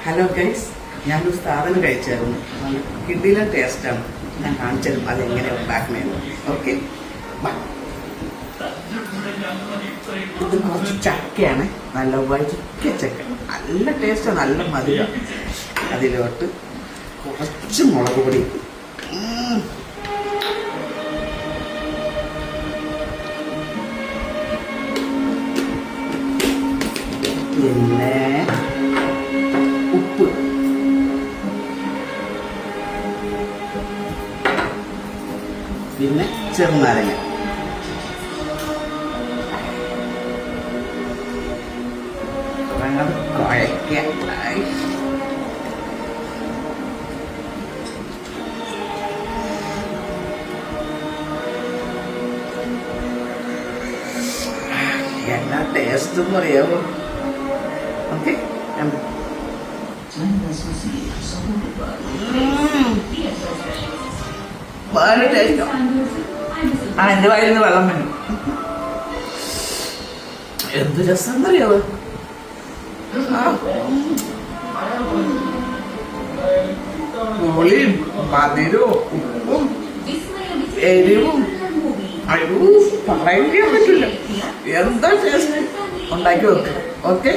Hello guys, ഞാനൊരു സാധനം കഴിച്ചായിരുന്നു. നല്ല കിഡിലെ ടേസ്റ്റാണ്. ഞാൻ കാണിച്ചാലും അതെങ്ങനെയാണ് ഉണ്ടാക്കണേന്ന്. ഓക്കെ, ഇത് കുറച്ച് ചക്കയാണ്. നല്ല വരിക്ക ചക്ക, നല്ല ടേസ്റ്റാണ്, നല്ല മധുരം. അതിലോട്ട് കുറച്ച് മുളക് പൊടി, പിന്നെ ഉപ്പ്, പിന്നെ ചെറുനാരങ്ങ. കുഴയ്ക്കാം. എന്നാ ടേസ്റ്റ് എന്ന് പറയാമോ? ഓക്കെ, വളരെ ടേസ്റ്റോ. എൻ്റെ വായിൽ നിന്ന് വെള്ളം വരും. എന്ത് രസം എന്നറിയാവോ? പുളിയും മധുരവും ഉപ്പും എരിവും അയ്യോ പറയാൻ പറ്റില്ല. എന്താ ടേസ്റ്റ്. ഉണ്ടാക്കി വെക്കുക. ഓക്കെ.